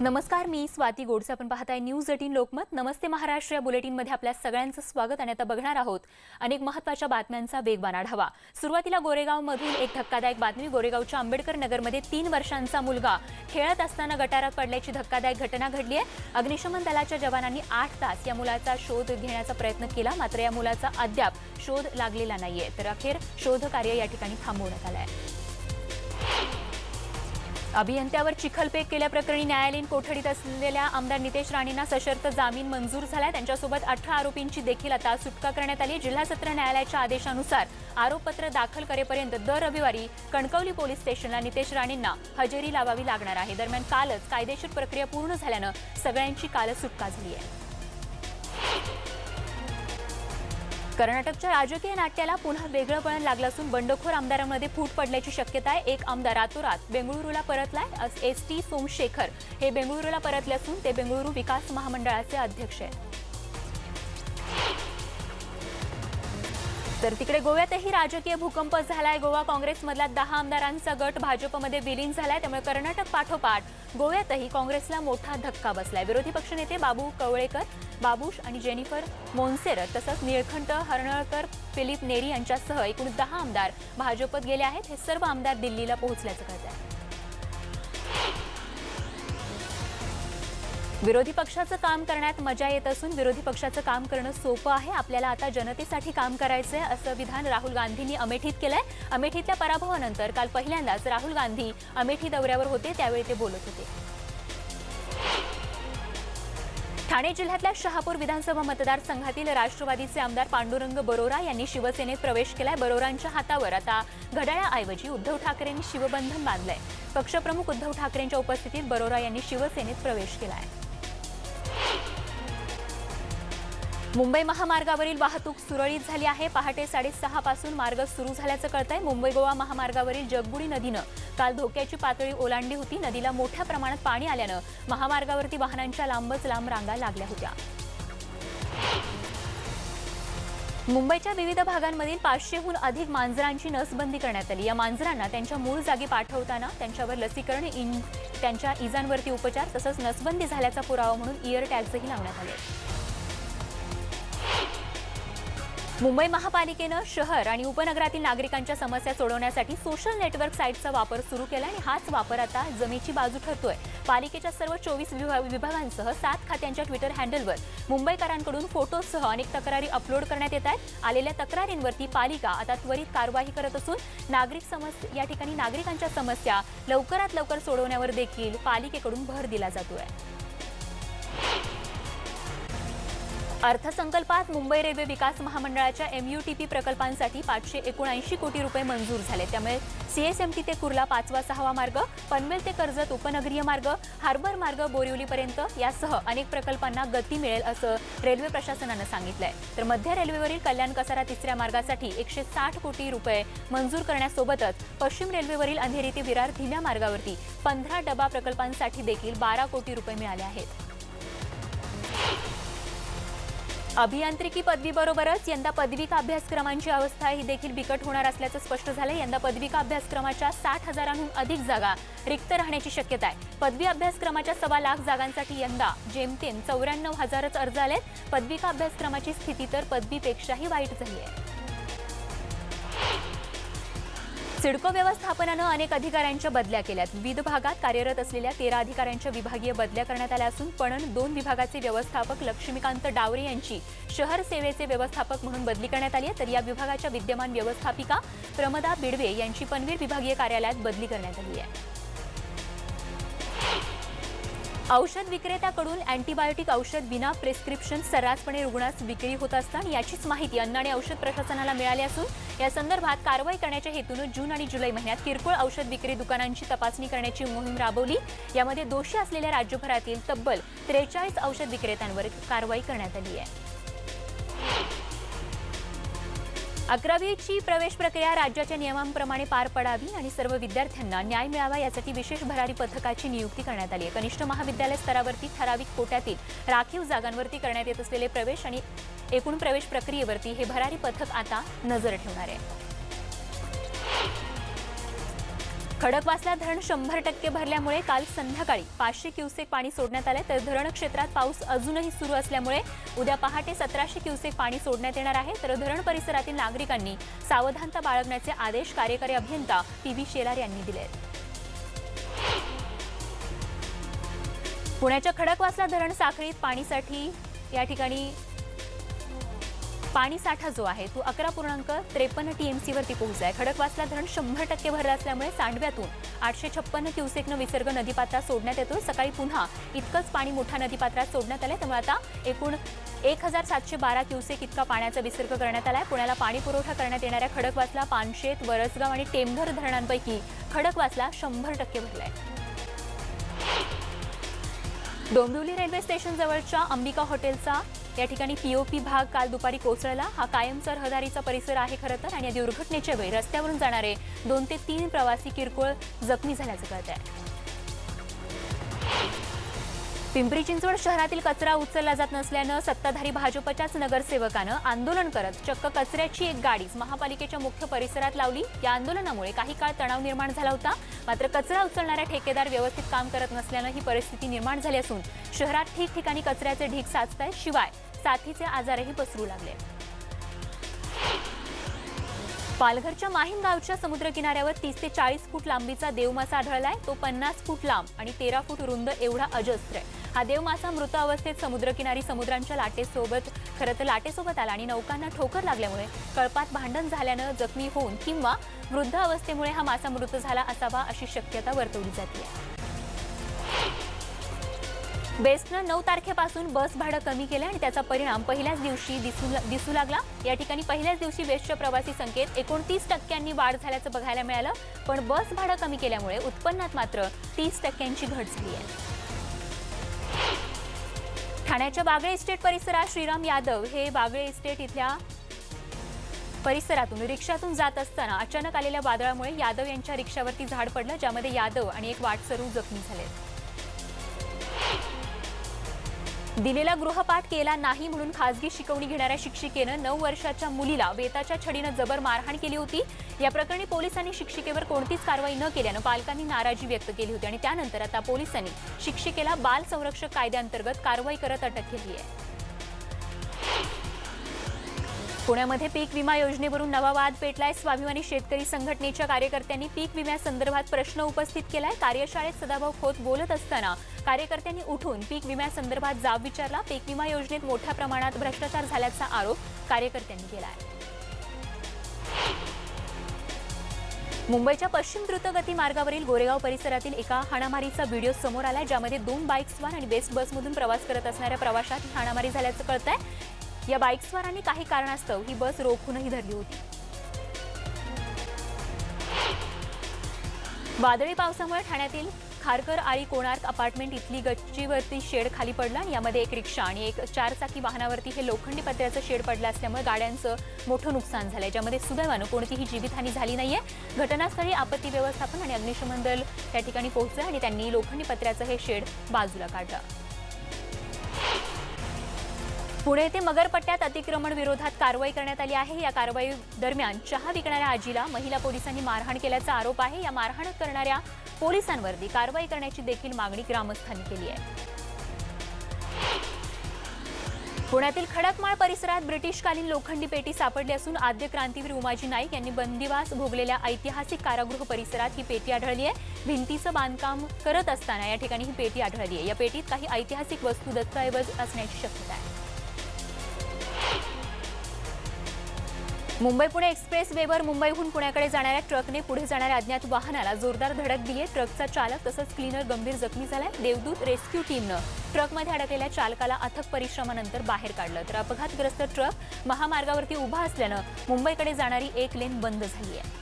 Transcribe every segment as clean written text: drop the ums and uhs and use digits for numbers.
नमस्कार, मी स्वाती गोडसे. आपण पाहताय न्यूज 18 लोकमत. नमस्ते महाराष्ट्र या बुलेटिनमध्ये आपल्या सगळ्यांचं स्वागत. आणि आता बघणार आहोत अनेक महत्त्वाच्या बातम्यांचा वेगवान आढावा. सुरुवातीला गोरेगावमधून एक धक्कादायक बातमी. गोरेगावच्या आंबेडकर नगरमध्ये 3 वर्षांचा मुलगा खेळत असताना गटारात पडल्याची धक्कादायक घटना घडली आहे. अग्निशमन दलाच्या जवानांनी 8 तास या मुलाचा शोध घेण्याचा प्रयत्न केला, मात्र या मुलाचा अद्याप शोध लागलेला नाहीये. तर अखेर शोध कार्य या ठिकाणी थांबवण्यात आलं आहे. अभियंत्यावर चिखलफेक केल्याप्रकरणी न्यायालयीन कोठडीत असलेल्या आमदार नितेश राणेंना सशर्त जामीन मंजूर झाला. त्यांच्यासोबत 18 आरोपींची देखील आता सुटका करण्यात आली. जिल्हा सत्र न्यायालयाच्या आदेशानुसार आरोपपत्र दाखल करेपर्यंत दर रविवारी कणकवली पोलीस स्टेशनला नितेश राणेंना हजेरी लावावी लागणार आहे. दरम्यान कालच कायदेशीर प्रक्रिया पूर्ण झाल्यानं सगळ्यांची कालच सुटका झाली आहे. कर्नाटकच्या राजकीय नाट्याला पुन्हा वेगळं वळण लागलं असून बंडखोर आमदारांमध्ये फूट पडल्याची शक्यता आहे. एक आमदार रातोरात बेंगळुरूला परतलाय. एस.टी. सोमशेखर हे बेंगळुरूला परतले असून ते बेंगळुरू विकास महामंडळाचे अध्यक्ष आहेत. तर तिकडे गोव्यातही राजकीय भूकंप झालाय. गोवा काँग्रेसमधला 10 आमदारांचा गट भाजपमध्ये विलीन झालाय. त्यामुळे कर्नाटक पाठोपाठ गोव्यातही काँग्रेसला मोठा धक्का बसलाय. विरोधी पक्षनेते बाबू कवळेकर, बाबूश आणि जेनिफर मोन्सेरत तसंच निळकंठ हरणळकर, फिलिप नेरी यांच्यासह एकूण 10 आमदार भाजपत गेले आहेत. हे सर्व आमदार दिल्लीला पोहोचल्याचं कळतंय. विरोधी पक्षाचं काम करण्यात मजा येत असून विरोधी पक्षाचं काम करणं सोपं आहे. आपल्याला आता जनतेसाठी काम करायचंय असं विधान राहुल गांधींनी अमेठीत केलंय. अमेठीतल्या पराभवानंतर काल पहिल्यांदाच राहुल गांधी अमेठी दौऱ्यावर होते, त्यावेळी ते बोलत होते. ठाणे जिल्ह्यातल्या शहापूर विधानसभा मतदारसंघातील राष्ट्रवादीचे आमदार पांडुरंग बरोरा यांनी शिवसेनेत प्रवेश केलाय. बरोरांच्या हातावर आता घड्याळाऐवजी उद्धव ठाकरेंनी शिवबंधन बांधलंय. पक्षप्रमुख उद्धव ठाकरेंच्या उपस्थितीत बरोरा यांनी शिवसेनेत प्रवेश केलाय. मुंबई महामार्गावरील वाहतूक सुरळीत झाली आहे. पहाटे 6:30 पासून मार्ग सुरू झाल्याचं कळतंय. मुंबई गोवा महामार्गावरील जगबुडी नदीनं काल धोक्याची पातळी ओलांडली होती. नदीला मोठ्या प्रमाणात पाणी आल्यानं महामार्गावरती वाहनांच्या लांबच लांब रांगा लागल्या होत्या. मुंबईच्या विविध भागांमधील 500हून अधिक मांजरांची नसबंदी करण्यात आली. या मांजरांना त्यांच्या मूळ जागी पाठवताना त्यांच्यावर लसीकरण, त्यांच्या इजांवरती उपचार तसंच नसबंदी झाल्याचा पुरावा म्हणून इयर टॅग्सही लावण्यात आले. मुंबई महापालिकेनं शहर आणि उपनगरातील नागरिकांच्या समस्या सोडवण्यासाठी सोशल नेटवर्क साईटचा वापर सुरू केला आणि हाच वापर आता जमेची बाजू ठरतोय. पालिकेच्या सर्व 24 विभागांसह 7 खात्यांच्या ट्विटर हँडलवर मुंबईकरांकडून फोटोसह अनेक तक्रारी अपलोड करण्यात येत आहेत. आलेल्या तक्रारींवरती पालिका आता त्वरित कारवाई करत असून या ठिकाणी नागरिकांच्या समस्या लवकरात लवकर सोडवण्यावर देखील पालिकेकडून भर दिला जातोय. अर्थसंकल्पात मुंबई रेल्वे विकास महामंडळाच्या MUTP प्रकल्पांसाठी 579 कोटी रुपये मंजूर झाले. त्यामुळे CSMT ते कुर्ला 5वा 6वा मार्ग, पनवेल ते कर्जत उपनगरीय मार्ग, हार्बर मार्ग बोरिवलीपर्यंत यासह अनेक प्रकल्पांना गती मिळेल असं रेल्वे प्रशासनानं सांगितलंय. तर मध्य रेल्वेवरील कल्याण कसारा 3ऱ्या मार्गासाठी 160 कोटी रुपये मंजूर करण्यासोबतच पश्चिम रेल्वेवरील अंधेरी ते विरार धीम्या मार्गावरती 15 डबा प्रकल्पांसाठी देखील 12 कोटी रुपये मिळाले आहेत. अभियांत्रिकी पदवीबरोबरच यंदा पदविका अभ्यासक्रमांची अवस्था ही देखील बिकट होणार असल्याचं स्पष्ट झालंय. यंदा पदविका अभ्यासक्रमाच्या 60,000हून अधिक जागा रिक्त राहण्याची शक्यता आहे. पदवी अभ्यासक्रमाच्या 1.25 लाख जागांसाठी यंदा जेमतेम 94,000च अर्ज आलेत. पदविका अभ्यासक्रमाची स्थिती तर पदवीपेक्षाही वाईट झाली आहे. सिडको व्यवस्थापनानं अनेक अधिकाऱ्यांच्या बदल्या केल्यात. विविध भागात कार्यरत असलेल्या 13 अधिकाऱ्यांच्या विभागीय बदल्या करण्यात आल्या असून पणन 2 विभागाचे व्यवस्थापक लक्ष्मीकांत डावरे यांची शहर सेवेचे व्यवस्थापक म्हणून बदली करण्यात आली आहे. तर या विभागाच्या विद्यमान व्यवस्थापिका प्रमदा बिडवे यांची पनवेल विभागीय कार्यालयात बदली करण्यात आली आहे. औषध विक्रेत्याकडून अँटीबायोटिक औषध विना प्रिस्क्रिप्शन सर्रासपणे रुग्णास विक्री होत असताना याचीच माहिती अन्न आणि औषध प्रशासनाला मिळाली असून या संदर्भात कारवाई करण्याच्या हेतून जून आणि जुलै महिन्यात किरकोळ औषध विक्री दुकानांची तपासणी करण्याची मोहीम राबवली. यामध्ये दोषी असलेल्या राज्यभरातील तब्बल 43 औषध विक्रेत्यांवर कारवाई करण्यात आली आहे. 11वीची प्रवेश प्रक्रिया राज्याच्या नियमांप्रमाणे पार पडावी आणि सर्व विद्यार्थ्यांना न्याय मिळावा यासाठी विशेष भरारी पथकाची नियुक्ती करण्यात आली आहे. कनिष्ठ महाविद्यालय स्तरावरती ठराविक कोट्यातील राखीव जागांवरती करण्यात येत असलेले प्रवेश आणि एकूण प्रवेश प्रक्रियेवरती हे भरारी पथक आता नजर ठेवणार आहे. खडकवासला धरण 100% भरल्यामुळे काल संध्याकाळी 500 क्युसेक पाणी सोडण्यात आले, तर धरण क्षेत्रात पाऊस अजूनही सुरू असल्यामुळे उद्या पहाटे 1700 क्युसेक पाणी सोडण्यात येणार आहे। तर धरण परिसरातील नागरिकांनी सावधानता बाळगण्याचे आदेश कार्यकारी अभियंता पी.व्ही. शेलार यांनी दिले आहेत। पुण्याच्या खडकवासला धरण साखळीत पाणीसाठी या ठिकाणी पाणी साठा जो आहे तो 11.53 टीएमसी वरती पोहोचलाय। खडकवासला धरण 100% भरलं असल्यामुळे सांडव्यातून 856 क्युसेकनं विसर्ग नदीपात्रात सोडण्यात येतो। सकाळी पुन्हा इतकंच पाणी मोठ्या नदीपात्रात सोडण्यात आलंय, त्यामुळे आता एकूण 1712 क्युसेक इतका पाण्याचा विसर्ग करण्यात आलाय। पुण्याला पाणी पुरवठा करण्यात येणाऱ्या खडकवासला, पानशेत, वरसगाव आणि टेमघर धरणांपैकी खडकवासला 100% भरलाय। डोंबिवली रेल्वे स्टेशन जवळच्या अंबिका हॉटेलचा या ठिकाणी पीओपी भाग काल दुपारी कोसळला। हा कायमचा रहदारीचा परिसर आहे खरं तर, आणि या दुर्घटनेच्या वेळी रस्त्यावरून जाणारे 2 ते 3 प्रवासी किरकोळ जखमी झाल्याचं कळत आहे। पिंपरी चिंचवड शहरातील कचरा उचलला जात नसल्यानं सत्ताधारी भाजपच्याच नगरसेवकानं आंदोलन करत चक्क कचऱ्याची एक गाडीच महापालिकेच्या मुख्य परिसरात लावली। या आंदोलनामुळे काही काळ तणाव निर्माण झाला होता, मात्र कचरा उचलणाऱ्या ठेकेदार व्यवस्थित काम करत नसल्यानं ही परिस्थिती निर्माण झाली असून शहरात ठिकठिकाणी कचऱ्याचे ढीग साचतायत, शिवाय साथीचे आजारही पसरू लागले। पालघरच्या माहीम गावच्या समुद्र किनाऱ्यावर 30 ते 40 फूट लांबीचा देवमासा आढळलाय। तो 50 फूट लांब आणि 13 फूट रुंद एवढा अजस्त्र आहे। हा देवमासा मृत अवस्थेत समुद्रकिनारी समुद्रांच्या लाटेसोबत आला आणि नौकांना ठोकर लागल्यामुळे कळपात भांडण झाल्यानं जखमी होऊन किंवा वृद्ध अवस्थेमुळे हा मासा मृत झाला असावा अशी शक्यता वर्तवली जाते। बेस्टनं 9 तारखेपासून बस भाडं कमी केलं आणि त्याचा परिणाम पहिल्याच दिवशी दिसू लागला। या ठिकाणी पहिल्याच दिवशी बेस्टच्या प्रवासी संख्येत 29% वाढ झाल्याचं बघायला मिळालं, पण बस भाडं कमी केल्यामुळे उत्पन्नात मात्र 30% घट झाली आहे। ठाण्याच्या बागळे इस्टेट परिसरात श्रीराम यादव हे बागळे इस्टेट इथल्या परिसरातून रिक्षातून जात असताना अचानक आलेल्या वादळामुळे यादव यांच्या रिक्षावरती झाड पडलं, ज्यामध्ये यादव आणि एक वाटसरू जखमी झाले। दिलेला गृहपाठ केला नाही म्हणून खासगी शिकवणी घेणाऱ्या शिक्षिकेनं 9 वर्षाच्या मुलीला बेताच्या छडीनं जबर मारहाण केली होती। या प्रकरणी पोलिसांनी शिक्षिकेवर कोणतीच कारवाई न केल्यानं पालकांनी नाराजी व्यक्त केली होती आणि त्यानंतर आता पोलिसांनी शिक्षिकेला बाल संरक्षक कायद्याअंतर्गत कारवाई करत अटक केली आहे। पुण्यामध्ये पीक विमा योजनेवरून नवा वाद पेटलाय। स्वाभिमानी शेतकरी संघटनेच्या कार्यकर्त्यांनी पीक विम्यासंदर्भात प्रश्न उपस्थित केलाय। कार्यशाळेत सदाभाऊ खोत बोलत असताना कार्यकर्त्यांनी उठून पीक विम्यासंदर्भात जाब विचारला। पीक विमा योजनेत मोठ्या प्रमाणात भ्रष्टाचार झाल्याचा आरोप कार्यकर्त्यांनी केला आहे। मुंबईच्या पश्चिम द्रुतगती मार्गावरील गोरेगाव परिसरातील एका हाणामारीचा व्हिडिओ समोर आलाय, ज्यामध्ये 2 बाईक्सवार आणि बेस्ट बसमधून प्रवास करत असणाऱ्या प्रवाशात ही हाणामारी झाल्याचं कळतंय। या बाईक्सवारांनी काही कारणास्तव ही बस रोखूनही धरली होती। वादळी पावसामुळे ठाण्यातील खारकर आळी कोणार्क अपार्टमेंट इथली गच्चीवरती शेड खाली पडला आणि यामध्ये एक रिक्षा आणि एक 4 चाकी वाहनावरती हे लोखंडी पत्र्याचं शेड पडलं असल्यामुळे गाड्यांचं मोठं नुकसान झालंय, ज्यामध्ये सुदैवानं कोणतीही जीवितहानी झाली नाहीये। घटनास्थळी आपत्ती व्यवस्थापन आणि अग्निशमन दल त्या ठिकाणी पोहोचलं आणि त्यांनी लोखंडी पत्र्याचं हे शेड बाजूला काढलं। पुणे येथे मगरपट्ट्यात अतिक्रमण विरोधात कारवाई करण्यात आली आहे। या कारवाई दरम्यान चहा विकणाऱ्या आजीला महिला पोलिसांनी मारहाण केल्याचा आरोप आहे। या मारहाण करणाऱ्या पोलिसांवरती कारवाई करण्याची देखील मागणी ग्रामस्थांनी केली आहे। पुण्यातील खडकमाळ परिसरात ब्रिटिशकालीन लोखंडी पेटी सापडली असून आद्य क्रांतीवीर उमाजी नाईक यांनी बंदिवास भोगलेल्या ऐतिहासिक कारागृह परिसरात ही पेटी आढळली आहे। भिंतीचं बांधकाम करत असताना या ठिकाणी ही पेटी आढळली आहे। या पेटीत काही ऐतिहासिक वस्तू दस्तऐवज असण्याची शक्यता आहे। मुंबई पुणे एक्सप्रेस वेवर मुंबईहून पुण्याकडे जाणाऱ्या ट्रकने पुढे जाणाऱ्या अज्ञात वाहनाला जोरदार धडक दिली आहे। ट्रकचा चालक तसंच क्लीनर गंभीर जखमी झालाय। देवदूत रेस्क्यू टीमनं ट्रकमध्ये अडकलेल्या चालकाला अथक परिश्रमानंतर बाहेर काढलं, तर अपघातग्रस्त ट्रक महामार्गावरती उभा असल्यानं मुंबईकडे जाणारी एक लेन बंद झाली आहे।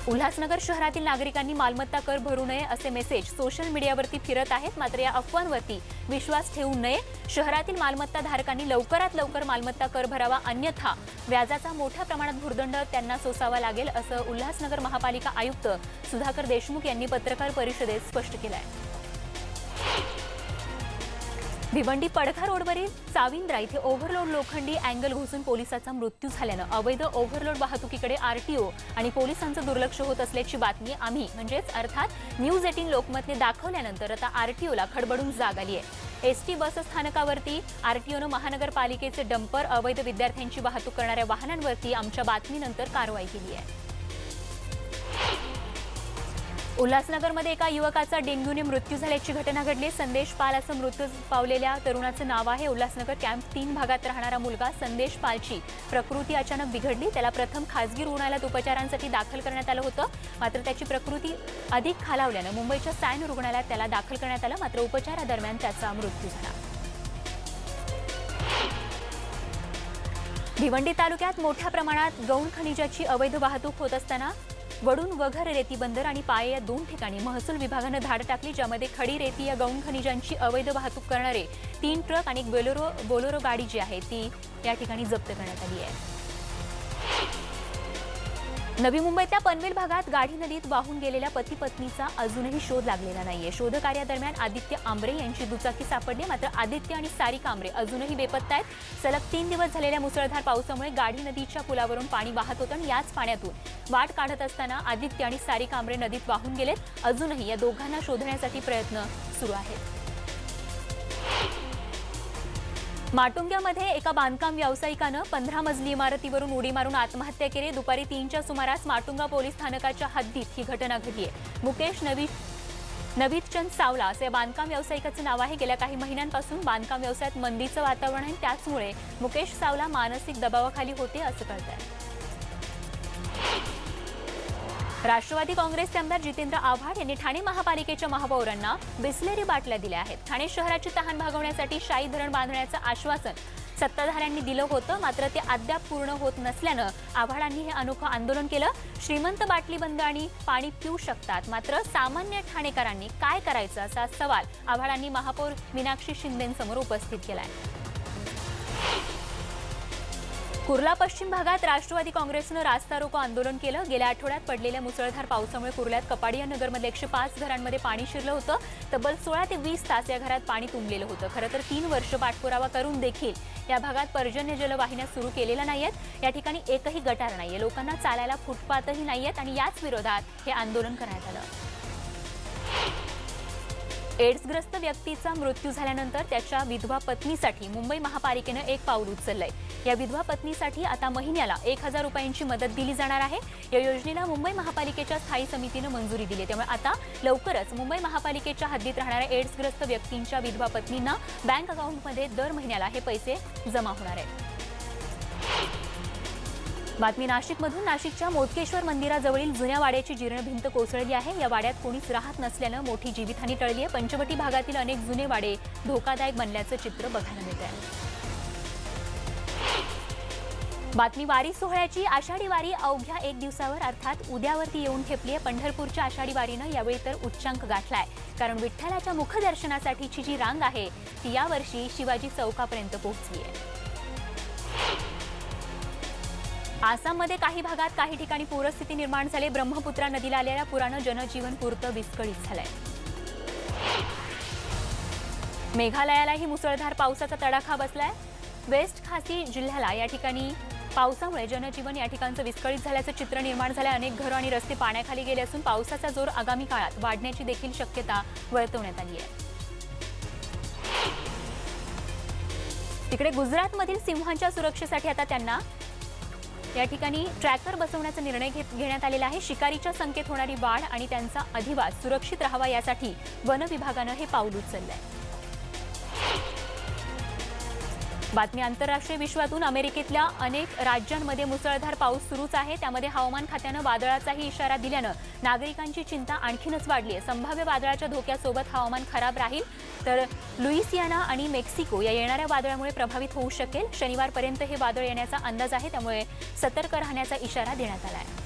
उल्हासनगर शहरातील नागरिकांनी मालमत्ता कर भरू नये असे मेसेज सोशल मीडियावरती फिरत आहेत, मात्र या अफवांवरती विश्वास ठेवू नये। शहरातील मालमत्ता धारकांनी लवकरात लवकर मालमत्ता कर भरावा, अन्यथा व्याजाचा मोठ्या प्रमाणात भुर्दंड त्यांना सोसावा लागेल असं उल्हासनगर महापालिका आयुक्त सुधाकर देशमुख यांनी पत्रकार परिषदेत स्पष्ट केलं आहे। भिवंडी पडघा रोडवरील साविंद्रा इथे ओव्हरलोड लोखंडी अँगल घुसून पोलिसाचा मृत्यू झाल्यानं अवैध ओव्हरलोड वाहतुकीकडे आरटीओ आणि पोलिसांचं दुर्लक्ष होत असल्याची बातमी आम्ही अर्थात न्यूज 18 लोकमतने दाखवल्यानंतर आता आरटीओला खडबडून जाग आली आहे। एसटी बस स्थानकावरती आरटीओनं महानगरपालिकेचे डंपर अवैध विद्यार्थ्यांची वाहतूक करणाऱ्या वाहनांवरती आमच्या बातमीनंतर कारवाई केली आहे। उल्हासनगरमध्ये एका युवकाचा डेंग्यूने मृत्यू झाल्याची घटना घडली। संदेश पाल असं मृत्यू पावलेल्या तरुणाचं नाव आहे। उल्हासनगर कॅम्प 3 भागात राहणारा मुलगा संदेश पालची प्रकृती अचानक बिघडली। त्याला प्रथम खासगी रुग्णालयात उपचारांसाठी दाखल करण्यात आलं होतं, मात्र त्याची प्रकृती अधिक खालावल्यानं मुंबईच्या सॅन रुग्णालयात त्याला दाखल करण्यात आलं, मात्र उपचारादरम्यान त्याचा मृत्यू झाला। भिवंडी तालुक्यात मोठ्या प्रमाणात गौण खनिजाची अवैध वाहतूक होत असताना वडून वघर रेती बंदर आणि पाये या 2 ठिकाणी महसूल विभागानं धाड टाकली, ज्यामध्ये खडी रेती या गौण खनिजांची अवैध वाहतूक करणारे 3 ट्रक आणि बोलेरो गाडी जी आहे ती या ठिकाणी जप्त करण्यात आली आहे। नवी मुंबईतल्या पनवेल भागात गाढी नदीत वाहून गेलेल्या पती पत्नीचा अजूनही शोध लागलेला नाहीये। शोधकार्यादरम्यान आदित्य आंबरे यांची दुचाकी सापडली, मात्र आदित्य आणि सारिका आंबरे अजूनही बेपत्ता आहेत। सलग 3 दिवस झालेल्या मुसळधार पावसामुळे गाढी नदीच्या पुलावरून पाणी वाहत होतं आणि याच पाण्यातून वाट काढत असताना आदित्य आणि सारिका आंबरे नदीत वाहून गेलेत। अजूनही या दोघांना शोधण्यासाठी प्रयत्न सुरू आहेत। माटुंग्यामध्ये एका बांधकाम व्यावसायिकानं 15 मजली इमारतीवरून उडी मारून आत्महत्या केली। दुपारी 3च्या सुमारास माटुंगा पोलीस स्थानकाच्या हद्दीत ही घटना घडली आहे। मुकेश नवीदचंद सावला असे बांधकाम व्यावसायिकाचं नाव आहे। गेल्या काही महिन्यांपासून बांधकाम व्यवसायात मंदीचं वातावरण आहे, त्याचमुळे मुकेश सावला मानसिक दबावाखाली होते असं कळतंय। राष्ट्रवादी काँग्रेसचे आमदार जितेंद्र आव्हाड यांनी ठाणे महापालिकेच्या महापौरांना बिस्लेरी बाटल्या दिल्या आहेत। ठाणे शहराची तहान भागवण्यासाठी शाही धरण बांधण्याचं आश्वासन सत्ताधाऱ्यांनी दिलं होतं, मात्र ते अद्याप पूर्ण होत नसल्यानं आव्हाडांनी हे अनोखं आंदोलन केलं। श्रीमंत बाटली बंद आणि पाणी पिऊ शकतात, मात्र सामान्य ठाणेकरांनी काय करायचं असा सवाल आव्हाडांनी महापौर मीनाक्षी शिंदेंसमोर उपस्थित केलाय। कुर्ला पश्चिम भागात राष्ट्रवादी काँग्रेसनं रास्ता रोको आंदोलन केलं। गेल्या आठवड्यात पडलेल्या मुसळधार पावसामुळे कुर्ल्यात कपाडिया नगरमध्ये 105 घरांमध्ये पाणी शिरलं होतं। तब्बल 16 ते 20 तास या घरात पाणी तुंबलेलं होतं। खरं तर 3 वर्ष पाठपुरावा करून देखील या भागात पर्जन्य जलवाहिन्या सुरू केलेल्या नाहीयेत। या ठिकाणी एकही गटार नाहीये, लोकांना चालायला फुटपाथही नाहीयेत आणि याच विरोधात हे आंदोलन करण्यात आलं। एड्सग्रस्त व्यक्तीचा मृत्यू झाल्यानंतर त्याच्या विधवा पत्नीसाठी मुंबई महापालिकेनं एक पाऊल उचललंय। या विधवा पत्नीसाठी आता महिन्याला 1000 रुपयांची मदत दिली जाणार आहे। या योजनेला मुंबई महापालिकेच्या स्थायी समितीनं मंजुरी दिली, त्यामुळे आता लवकरच मुंबई महापालिकेच्या हद्दीत राहणाऱ्या एड्सग्रस्त व्यक्तींच्या विधवा पत्नींना बँक अकाउंटमध्ये दर महिन्याला हे पैसे जमा होणार आहेत। बातमी नाशिकमधून। नाशिकच्या मोदकेश्वर मंदिराजवळील जुन्या वाड्याची जीर्ण भिंत कोसळली आहे। या वाड्यात कोणीच राहत नसल्यानं मोठी जीवितहानी टळली आहे। पंचवटी भागातील अनेक जुने वाडे धोकादायक बनल्याचं चित्र बघायला मिळतंय। बातमी वारी सोहळ्याची। आषाढी वारी अवघ्या 1 दिवसावर अर्थात उद्यावरती येऊन ठेपली आहे। पंढरपूरच्या आषाढी वारीनं यावेळी तर उच्चांक गाठलाय, कारण विठ्ठलाच्या मुखदर्शनासाठीची जी रांग आहे ती यावर्षी शिवाजी चौकापर्यंत पोहोचली आहे। आसाममध्ये काही भागात काही ठिकाणी पूरस्थिती निर्माण झाली। ब्रह्मपुत्रा नदीला आलेल्या पुरानं जनजीवन पुरतं विस्कळीत झालंय। मेघालयालाही मुसळधार पावसाचा तडाखा बसलाय। वेस्ट खासी जिल्ह्याला या ठिकाणी पावसामुळे जनजीवन या ठिकाणचं विस्कळीत झाल्याचं चित्र निर्माण झालंय। अनेक घरं आणि रस्ते पाण्याखाली गेले असून पावसाचा जोर आगामी काळात वाढण्याची देखील शक्यता वर्तवण्यात आली आहे। तिकडे गुजरातमधील सिंहांच्या सुरक्षेसाठी आता त्यांना या ठिकाणी ट्रॅकर बसवण्याचा निर्णय घेण्यात आलेला आहे। शिकारीच्या संख्येत होणारी वाढ आणि त्यांचा अधिवास सुरक्षित राहावा यासाठी वन विभागानं हे पाऊल उचललंय। बातमी आंतरराष्ट्रीय विश्वातून। अमेरिकेतल्या अनेक राज्यांमध्ये मुसळधार पाऊस सुरूच आहे, त्यामध्ये हवामान खात्यानं वादळाचाही इशारा दिल्यानं नागरिकांची चिंता आणखीनच वाढली आहे। संभाव्य वादळाच्या धोक्यासोबत हवामान खराब राहील, तर लुईसियाना आणि मेक्सिको या येणाऱ्या वादळामुळे प्रभावित होऊ शकेल। शनिवारपर्यंत हे वादळ येण्याचा अंदाज आहे, त्यामुळे सतर्क राहण्याचा इशारा देण्यात आला आहे।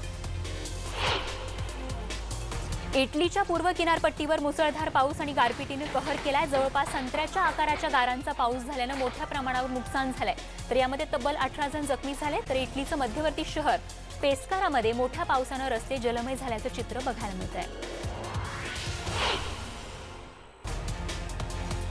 इटलीच्या पूर्व किनारपट्टीवर मुसळधार पाऊस आणि गारपिटीने कहर केलाय। जवळपास संत्र्याच्या आकाराच्या गारांचा पाऊस झाल्यानं मोठ्या प्रमाणावर नुकसान झालंय, तर यामध्ये तब्बल 18 जण जखमी झाले। तर इटलीचं मध्यवर्ती शहर पेस्कारामध्ये मोठ्या पावसानं रस्ते जलमय झाल्याचं चित्र बघायला मिळतंय।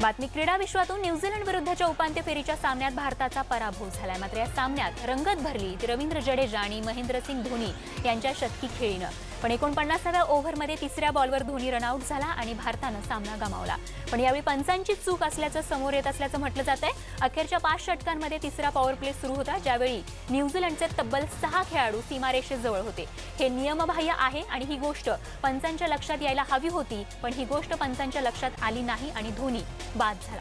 बातमी क्रीडा विश्वातून न्यूझीलंड विरुद्धच्या उपांत्य फेरीच्या सामन्यात भारताचा पराभव झालाय। मात्र या सामन्यात रंगत भरली रवींद्र जडेजा आणि महेंद्रसिंग धोनी यांच्या शतकी खेळीनं। पण 49व्या ओव्हरमध्ये तिसऱ्या बॉलवर धोनी रनआउट झाला आणि भारतानं सामना गमावला। पण यावेळी पंचांची चूक असल्याचं समोर येत असल्याचं म्हटलं जातंय। अखेरच्या 5 षटकांमध्ये तिसरा पॉवर प्ले सुरू होता, ज्यावेळी न्यूझीलंडचे तब्बल 6 खेळाडू सीमारेषेजवळ होते। हे नियमबाह्य आहे आणि ही गोष्ट पंचांच्या लक्षात यायला हवी होती, पण ही गोष्ट पंचांच्या लक्षात आली नाही आणि धोनी बाद झाला।